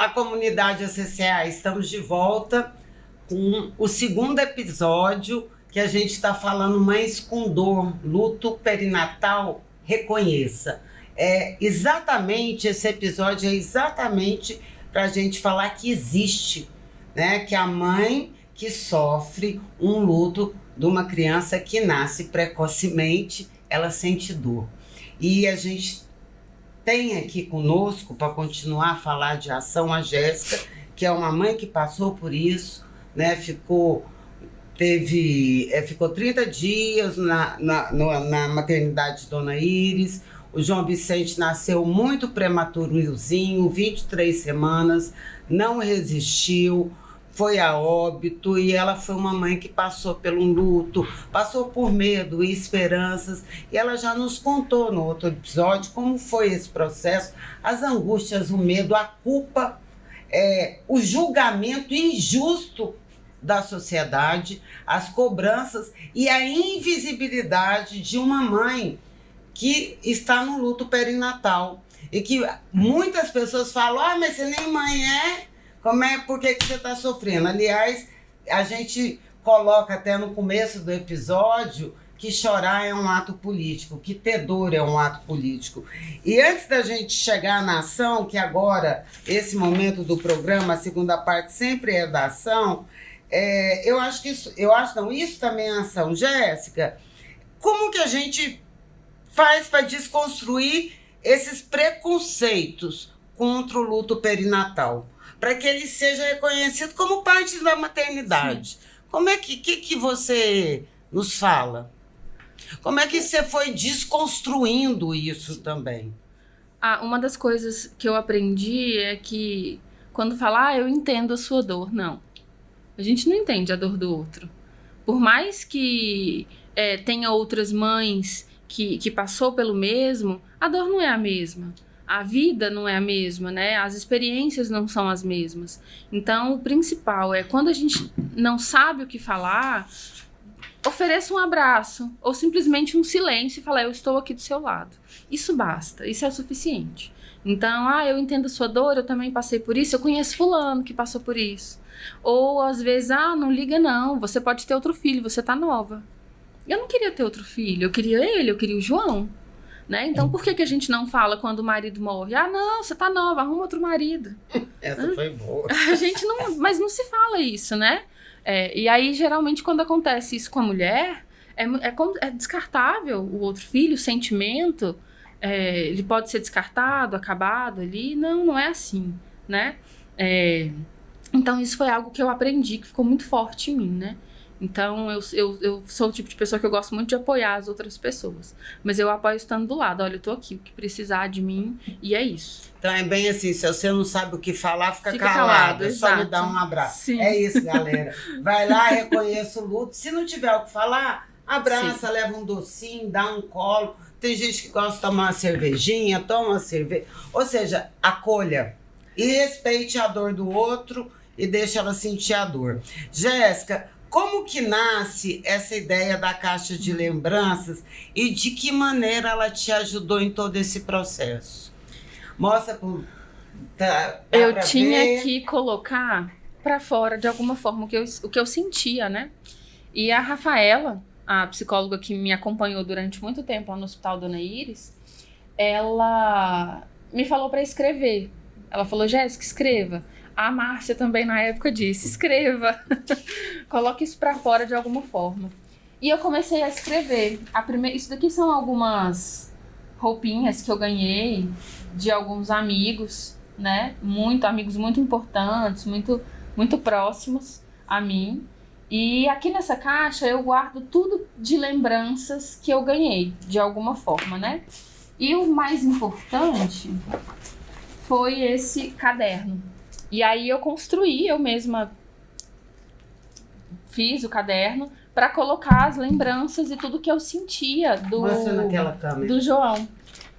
Olá, comunidade ACCA, estamos de volta com o segundo episódio que a gente está falando Mães com Dor, luto perinatal, reconheça. Esse episódio é exatamente para a gente falar que existe, né? Que a mãe que sofre um luto de uma criança que nasce precocemente, ela sente dor. E a gente tem aqui conosco, para continuar a falar de ação, a Jéssica, que é uma mãe que passou por isso, né? Ficou 30 dias na maternidade Dona Iris. O João Vicente nasceu muito prematurozinho, 23 semanas, não resistiu, foi a óbito, e ela foi uma mãe que passou pelo luto, passou por medo e esperanças, e ela já nos contou no outro episódio como foi esse processo, as angústias, o medo, a culpa, o julgamento injusto da sociedade, as cobranças e a invisibilidade de uma mãe que está no luto perinatal. E que muitas pessoas falam, mas você nem mãe é? Por que você está sofrendo? Aliás, a gente coloca até no começo do episódio que chorar é um ato político, que ter dor é um ato político. E antes da gente chegar na ação, que agora, esse momento do programa, a segunda parte sempre é da ação, isso também é ação. Jéssica, como que a gente faz para desconstruir esses preconceitos contra o luto perinatal, para que ele seja reconhecido como parte da maternidade? Sim. Como é que você nos fala? Como é que você foi desconstruindo isso também? Uma das coisas que eu aprendi é que quando fala, eu entendo a sua dor, não. A gente não entende a dor do outro. Por mais que tenha outras mães que passou pelo mesmo, a dor não é a mesma. A vida não é a mesma, né? As experiências não são as mesmas. Então, o principal é, quando a gente não sabe o que falar, ofereça um abraço ou simplesmente um silêncio e falar, eu estou aqui do seu lado. Isso basta, isso é o suficiente. Então, eu entendo a sua dor, eu também passei por isso, eu conheço fulano que passou por isso. Ou, às vezes, não liga não, você pode ter outro filho, você tá nova. Eu não queria ter outro filho, eu queria ele, eu queria o João. Né? Então, por que a gente não fala quando o marido morre? Não, você tá nova, arruma outro marido. Essa foi boa. A gente não... Mas não se fala isso, né? E aí, geralmente, quando acontece isso com a mulher, é descartável o outro filho, o sentimento. Ele pode ser descartado, acabado ali. Não é assim, né? Então, isso foi algo que eu aprendi, que ficou muito forte em mim, né? Então, eu sou o tipo de pessoa que eu gosto muito de apoiar as outras pessoas. Mas eu apoio estando do lado. Olha, eu tô aqui, o que precisar de mim, e é isso. Então, é bem assim, se você não sabe o que falar, fica calado. É só me dar um abraço. Sim. É isso, galera. Vai lá, reconheça o luto. Se não tiver o que falar, abraça, sim, leva um docinho, dá um colo. Tem gente que gosta de tomar uma cervejinha, toma uma cerveja. Ou seja, acolha e respeite a dor do outro e deixa ela sentir a dor. Jéssica, como que nasce essa ideia da caixa de lembranças e de que maneira ela te ajudou em todo esse processo? Mostra eu tinha que colocar para fora de alguma forma o que eu sentia, né? E a Rafaela, a psicóloga que me acompanhou durante muito tempo lá no Hospital Dona Iris, ela me falou para escrever. Ela falou, Jéssica, escreva. A Márcia também na época disse, escreva, coloque isso pra fora de alguma forma. E eu comecei a escrever. Isso daqui são algumas roupinhas que eu ganhei de alguns amigos, né? Amigos muito importantes, muito, muito próximos a mim. E aqui nessa caixa eu guardo tudo de lembranças que eu ganhei, de alguma forma, né? E o mais importante foi esse caderno. E aí eu mesma fiz o caderno para colocar as lembranças e tudo que eu sentia do João.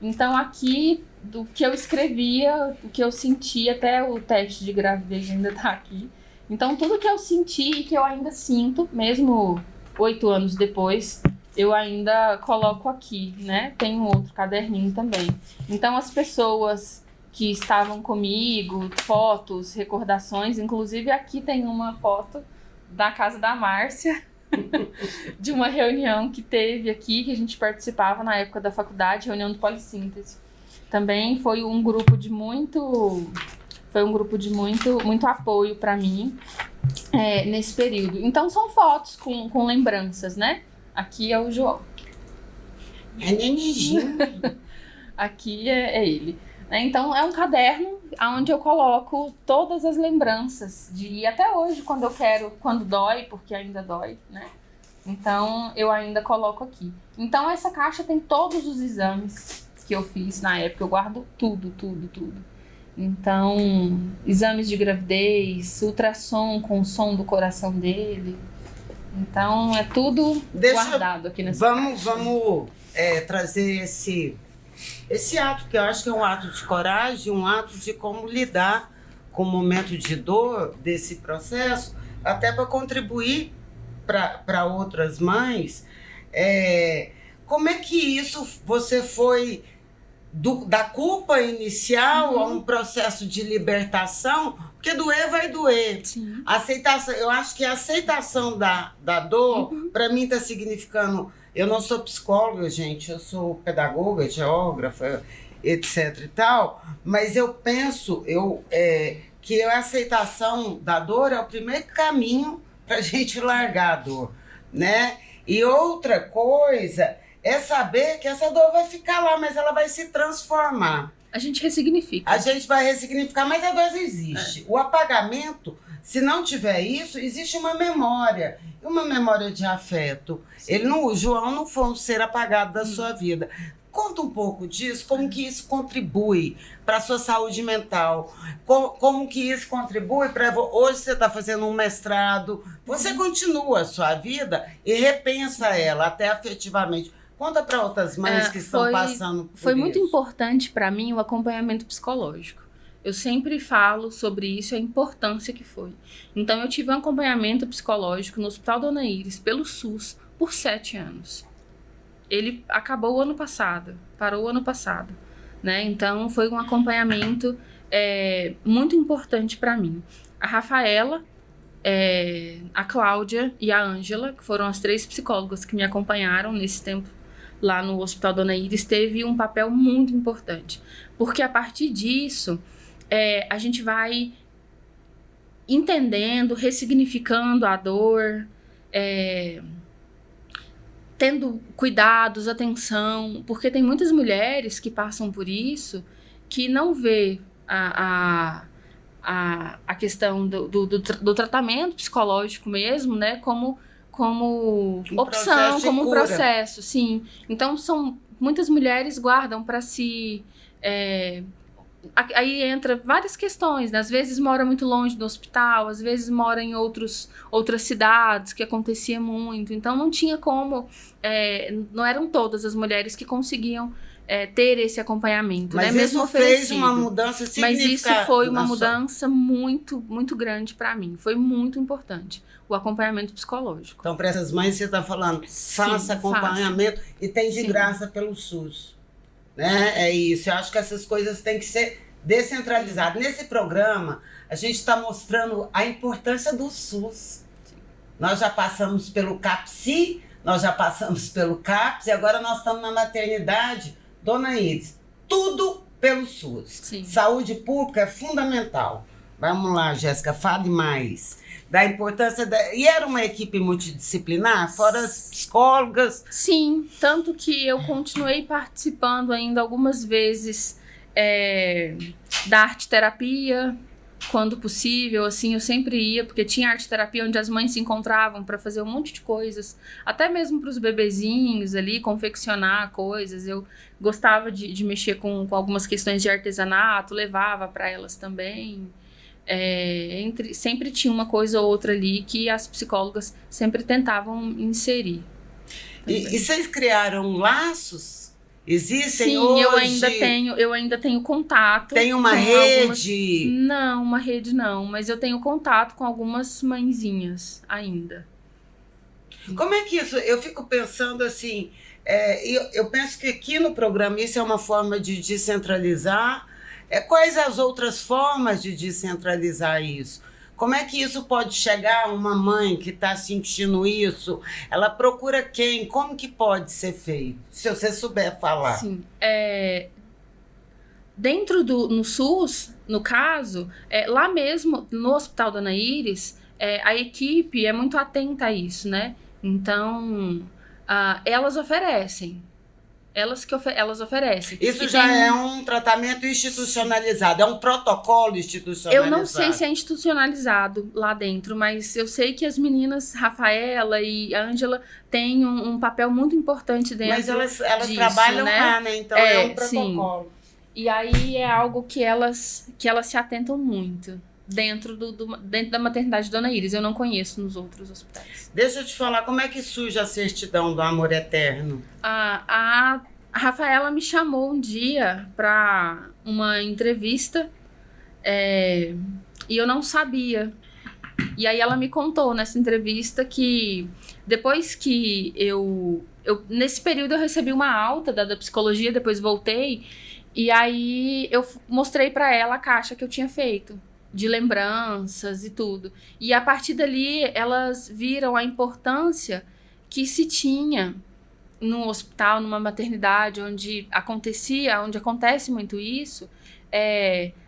Então aqui, do que eu escrevia, o que eu sentia, até o teste de gravidez ainda tá aqui. Então tudo que eu senti e que eu ainda sinto, mesmo 8 anos depois, eu ainda coloco aqui, né? Tem um outro caderninho também. Então as pessoas que estavam comigo, fotos, recordações. Inclusive, aqui tem uma foto da casa da Márcia, de uma reunião que teve aqui, que a gente participava na época da faculdade, reunião do Polissíntese. Também foi um grupo de muito apoio para mim nesse período. Então, são fotos com lembranças, né? Aqui é o João. É nenenzinho. Aqui é ele. Então, é um caderno onde eu coloco todas as lembranças de até hoje, quando eu quero, quando dói, porque ainda dói, né? Então, eu ainda coloco aqui. Então, essa caixa tem todos os exames que eu fiz na época. Eu guardo tudo. Então, exames de gravidez, ultrassom com o som do coração dele. Então, é tudo guardado aqui nessa caixa. Vamos trazer esse ato, que eu acho que é um ato de coragem, um ato de como lidar com o momento de dor desse processo, até para contribuir para outras mães. Como é que isso você foi da culpa inicial a um processo de libertação? Porque doer vai doer. Sim. Aceitação, eu acho que a aceitação da dor, para mim, está significando... Eu não sou psicóloga, gente, eu sou pedagoga, geógrafa, etc e tal, mas eu penso que a aceitação da dor é o primeiro caminho para a gente largar a dor, né? E outra coisa é saber que essa dor vai ficar lá, mas ela vai se transformar. A gente ressignifica. A gente vai ressignificar, mas a dor existe. O apagamento, se não tiver isso, existe uma memória de afeto. O João não foi um ser apagado da sua vida. Conta um pouco disso, como que isso contribui para a sua saúde mental, como que isso contribui para... Hoje você está fazendo um mestrado, você continua a sua vida e repensa ela, até afetivamente. Conta para outras mães que estão passando por isso. Foi muito importante para mim o acompanhamento psicológico. Eu sempre falo sobre isso, a importância que foi. Então, eu tive um acompanhamento psicológico no Hospital Dona Iris, pelo SUS, por 7 anos. Ele acabou parou o ano passado, né? Então, foi um acompanhamento muito importante para mim. A Rafaela, a Cláudia e a Ângela, que foram as 3 psicólogas que me acompanharam nesse tempo lá no Hospital Dona Iris, teve um papel muito importante. Porque a partir disso... a gente vai entendendo, ressignificando a dor, tendo cuidados, atenção, porque tem muitas mulheres que passam por isso que não vê a questão do tratamento psicológico mesmo, né, como opção, como um processo, sim. Então, muitas mulheres guardam para si... Aí entra várias questões, né? Às vezes mora muito longe do hospital, às vezes mora em outras cidades, que acontecia muito. Então, não tinha como... não eram todas as mulheres que conseguiam ter esse acompanhamento. Mas né? Mesmo fez uma mudança significativa. Mas isso foi uma mudança muito, muito grande para mim. Foi muito importante. O acompanhamento psicológico. Então, para essas mães, você está falando, faça acompanhamento e tem de graça pelo SUS. Né? É isso, eu acho que essas coisas têm que ser descentralizadas. Nesse programa, a gente está mostrando a importância do SUS. Nós já passamos pelo CAPSI, nós já passamos pelo CAPS e agora nós estamos na maternidade Dona Iris. Tudo pelo SUS. Sim. Saúde pública é fundamental. Vamos lá, Jéssica, fale mais da importância E era uma equipe multidisciplinar, fora as psicólogas? Sim, tanto que eu continuei participando ainda algumas vezes da arte-terapia, quando possível, assim, eu sempre ia, porque tinha arte-terapia onde as mães se encontravam para fazer um monte de coisas, até mesmo para os bebezinhos ali, confeccionar coisas. Eu gostava de mexer com algumas questões de artesanato, levava para elas também. Sempre tinha uma coisa ou outra ali que as psicólogas sempre tentavam inserir. E vocês criaram laços? Existem Sim, hoje? eu ainda tenho contato. Tem uma rede? Não, uma rede não, mas eu tenho contato com algumas mãezinhas ainda. Como é que isso? Eu fico pensando assim, eu penso que aqui no programa isso é uma forma de descentralizar Quais as outras formas de descentralizar isso? Como é que isso pode chegar a uma mãe que está sentindo isso? Ela procura quem? Como que pode ser feito? Se você souber falar. Sim. No SUS, no caso, lá mesmo, no Hospital Dona Iris, a equipe é muito atenta a isso, né? Então, elas oferecem. Elas oferecem. Isso já é um tratamento institucionalizado, é um protocolo institucionalizado. Eu não sei se é institucionalizado lá dentro, mas eu sei que as meninas, Rafaela e Ângela, têm um papel muito importante dentro disso. Mas elas trabalham, né? Lá, né? Então é um protocolo. Sim. E aí é algo que elas se atentam muito. Dentro da maternidade Dona Iris. Eu não conheço nos outros hospitais. Deixa eu te falar, como é que surge a certidão do amor eterno? A Rafaela me chamou um dia para uma entrevista e eu não sabia. E aí ela me contou nessa entrevista que depois que nesse período eu recebi uma alta da psicologia, depois voltei, e aí eu mostrei para ela a caixa que eu tinha feito de lembranças e tudo. E a partir dali, elas viram a importância que se tinha no hospital, numa maternidade, onde acontece muito isso,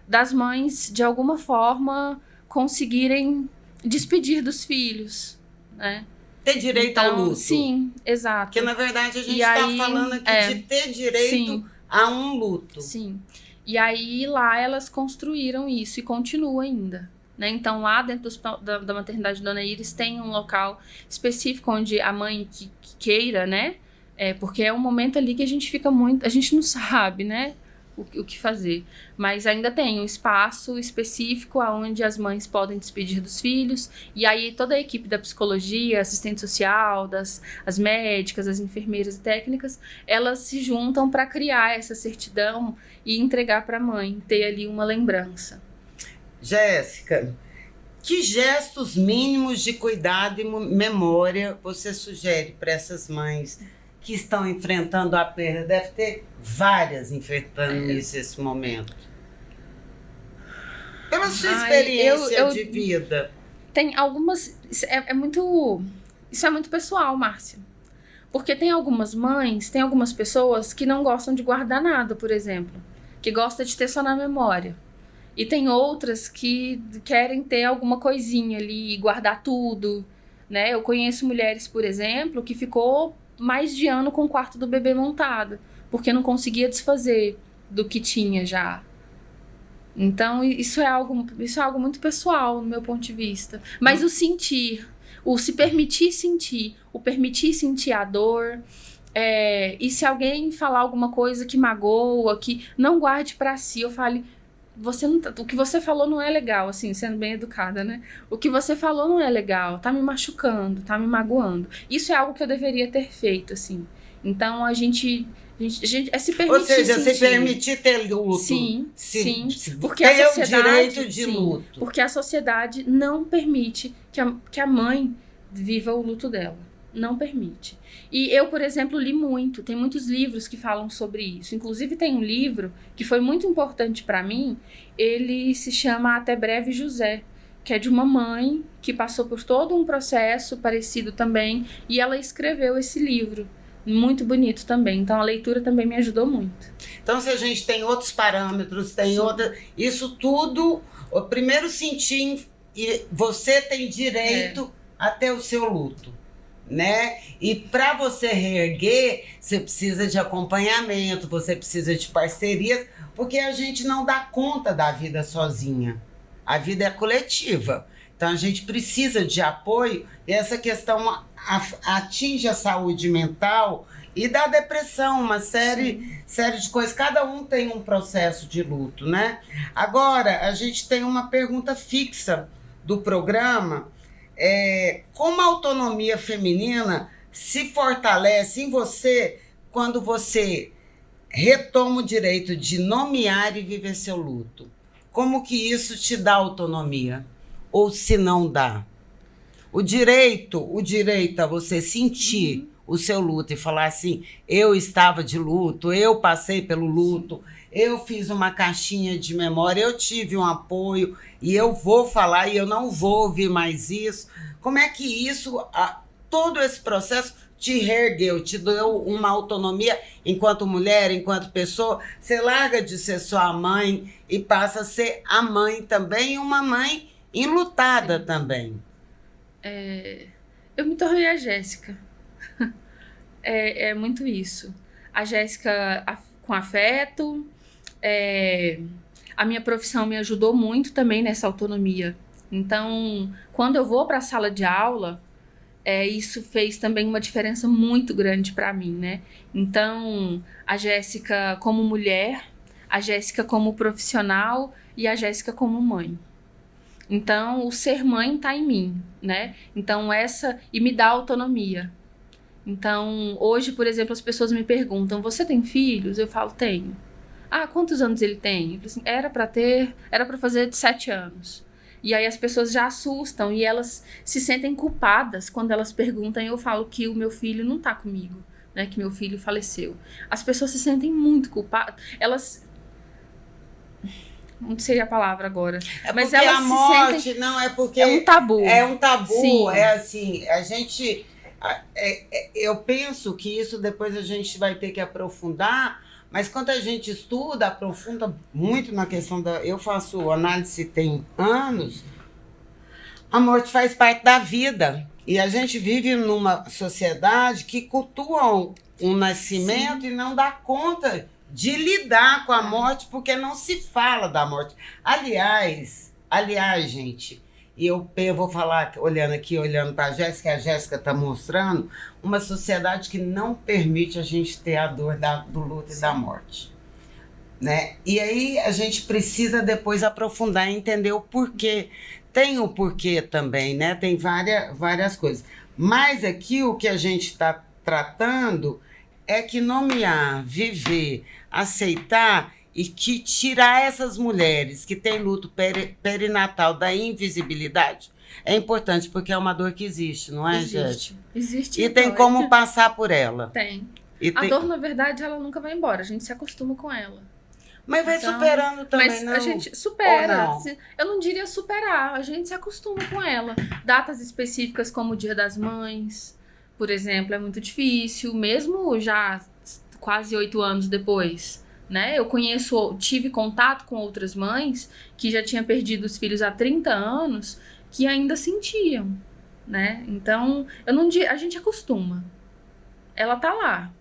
das mães, de alguma forma, conseguirem despedir dos filhos, né? Ter direito ao luto. Sim, exato. Porque, na verdade, a gente está falando aqui de ter direito a um luto. Sim. E aí, lá, elas construíram isso e continua ainda. Né? Então, lá dentro da maternidade Dona Iris tem um local específico onde a mãe que queira, né? Porque é um momento ali que a gente fica muito... A gente não sabe, né? O que fazer. Mas ainda tem um espaço específico onde as mães podem despedir dos filhos. E aí, toda a equipe da psicologia, assistente social, as médicas, as enfermeiras e técnicas, elas se juntam para criar essa certidão e entregar para a mãe, ter ali uma lembrança. Jéssica, que gestos mínimos de cuidado e memória você sugere para essas mães que estão enfrentando a perda? Deve ter várias enfrentando isso nesse momento. Pela sua experiência de vida. Tem algumas... Isso é muito pessoal, Márcia. Porque tem algumas mães, tem algumas pessoas que não gostam de guardar nada, por exemplo. Que gostam de ter só na memória. E tem outras que querem ter alguma coisinha ali, guardar tudo, né? Eu conheço mulheres, por exemplo, que ficou mais de ano com o quarto do bebê montado, porque não conseguia desfazer do que tinha já. Então, isso é algo muito pessoal, no meu ponto de vista. Mas o sentir, o se permitir sentir, o permitir sentir a dor... e se alguém falar alguma coisa que magoa, que não guarde pra si, eu fale... o que você falou não é legal, assim, sendo bem educada, né? O que você falou não é legal, tá me machucando, tá me magoando. Isso é algo que eu deveria ter feito, assim. Então, a gente se permitir. Ou seja, sentir. Se permitir ter luto. Sim. Porque ter a sociedade, o direito de luto. Porque a sociedade não permite que a mãe viva o luto dela. Não permite. E eu, por exemplo, li muito. Tem muitos livros que falam sobre isso. Inclusive, tem um livro que foi muito importante para mim. Ele se chama Até Breve, José, que é de uma mãe que passou por todo um processo parecido também. E ela escreveu esse livro. Muito bonito também. Então, a leitura também me ajudou muito. Então, se a gente tem outros parâmetros, isso tudo... O primeiro sentir... Você tem direito a ter o seu luto. Né? E para você reerguer, você precisa de acompanhamento, você precisa de parcerias, porque a gente não dá conta da vida sozinha. A vida é coletiva. Então a gente precisa de apoio, e essa questão atinge a saúde mental e da depressão, uma série de coisas. Cada um tem um processo de luto, né? Agora, a gente tem uma pergunta fixa do programa. Como a autonomia feminina se fortalece em você quando você retoma o direito de nomear e viver seu luto? Como que isso te dá autonomia? Ou se não dá? O direito a você sentir o seu luto e falar assim, eu estava de luto, eu passei pelo luto, eu fiz uma caixinha de memória, eu tive um apoio e eu vou falar e eu não vou ouvir mais isso. Como é que isso, todo esse processo te reergueu, te deu uma autonomia enquanto mulher, enquanto pessoa? Você larga de ser só a mãe e passa a ser a mãe também, e uma mãe enlutada também. Eu me tornei a Jéssica. É muito isso. A Jéssica com afeto. A minha profissão me ajudou muito também nessa autonomia. Então, quando eu vou para a sala de aula, isso fez também uma diferença muito grande para mim, né? Então, a Jéssica como mulher, a Jéssica como profissional e a Jéssica como mãe. Então, o ser mãe tá em mim, né? Então, e me dá autonomia. Então, hoje, por exemplo, as pessoas me perguntam, você tem filhos? Eu falo, tenho. Ah, quantos anos ele tem? Eu falo assim, era para fazer de 7 anos. E aí as pessoas já assustam e elas se sentem culpadas quando elas perguntam. Eu falo que o meu filho não tá comigo, né? Que meu filho faleceu. As pessoas se sentem muito culpadas. Elas... Não sei a palavra agora. Mas porque elas a morte, se sentem... não, é porque... É um tabu. É um tabu, Sim. É assim, a gente... eu penso que isso depois a gente vai ter que aprofundar, mas quando a gente estuda, aprofunda muito na questão da... Eu faço análise tem anos, a morte faz parte da vida. E a gente vive numa sociedade que cultua um nascimento. Sim. E não dá conta de lidar com a morte, porque não se fala da morte. Aliás, gente, e eu vou falar, olhando para a Jéssica está mostrando uma sociedade que não permite a gente ter a dor do luto. Sim. E da morte. Né? E aí a gente precisa depois aprofundar e entender o porquê. Tem o porquê também, né? Tem várias coisas. Mas aqui o que a gente está tratando é que nomear, viver, aceitar e que tirar essas mulheres que têm luto perinatal da invisibilidade é importante, porque é uma dor que existe, não é, Jéssica? Existe. E tem como passar por ela. Tem. A dor, na verdade, ela nunca vai embora. A gente se acostuma com ela. Mas vai superando também, mas não? A gente supera. Não? Eu não diria superar. A gente se acostuma com ela. Datas específicas como o Dia das Mães, por exemplo, é muito difícil. Mesmo já quase 8 anos depois, né? Eu tive contato com outras mães que já tinham perdido os filhos há 30 anos que ainda sentiam, né? Então, a gente acostuma. Ela tá lá.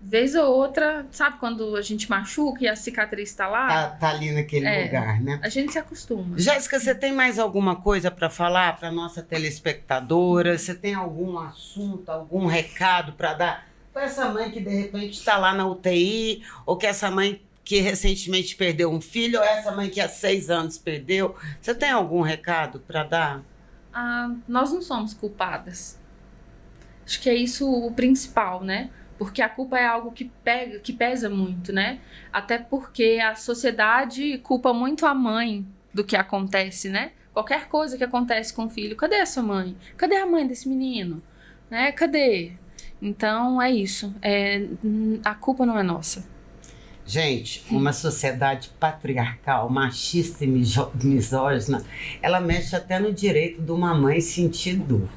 Vez ou outra, sabe quando a gente machuca e a cicatriz está lá? Tá ali naquele lugar, né? A gente se acostuma. Jéssica, você tem mais alguma coisa para falar para nossa telespectadora? Você tem algum assunto, algum recado para dar para essa mãe que de repente está lá na UTI, ou que essa mãe que recentemente perdeu um filho, ou essa mãe que há 6 anos perdeu? Você tem algum recado para dar? Nós não somos culpadas. Acho que é isso o principal, né? Porque a culpa é algo que pesa muito, né? Até porque a sociedade culpa muito a mãe do que acontece, né? Qualquer coisa que acontece com o filho, cadê essa mãe? Cadê a mãe desse menino? Né? Cadê? Então, é isso. A culpa não é nossa. Gente, uma sociedade patriarcal, machista e misógina, ela mexe até no direito de uma mãe sentir dor.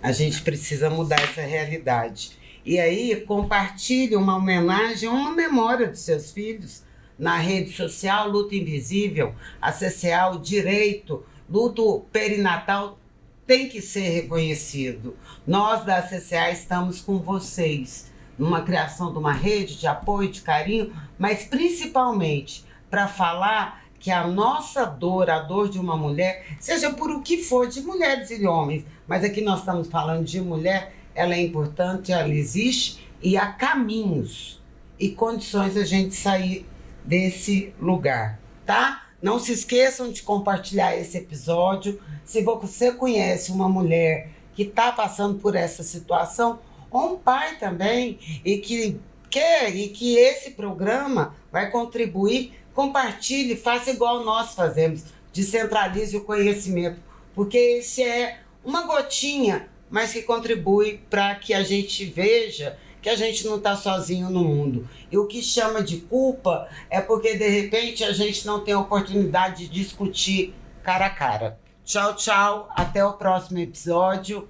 A gente precisa mudar essa realidade. E aí, compartilhe uma homenagem, uma memória dos seus filhos na rede social, Luto Invisível, a CCA, o direito, luto perinatal tem que ser reconhecido. Nós da CCA estamos com vocês numa criação de uma rede de apoio, de carinho, mas principalmente para falar que a nossa dor, a dor de uma mulher, seja por o que for, de mulheres e homens, mas aqui nós estamos falando de mulher, ela é importante, ela existe e há caminhos e condições da gente sair desse lugar, tá? Não se esqueçam de compartilhar esse episódio. Se você conhece uma mulher que está passando por essa situação, ou um pai também, e que quer, e que esse programa vai contribuir, compartilhe, faça igual nós fazemos, descentralize o conhecimento, porque esse é uma gotinha, mas que contribui para que a gente veja que a gente não está sozinho no mundo. E o que chama de culpa é porque, de repente, a gente não tem a oportunidade de discutir cara a cara. Tchau, tchau. Até o próximo episódio.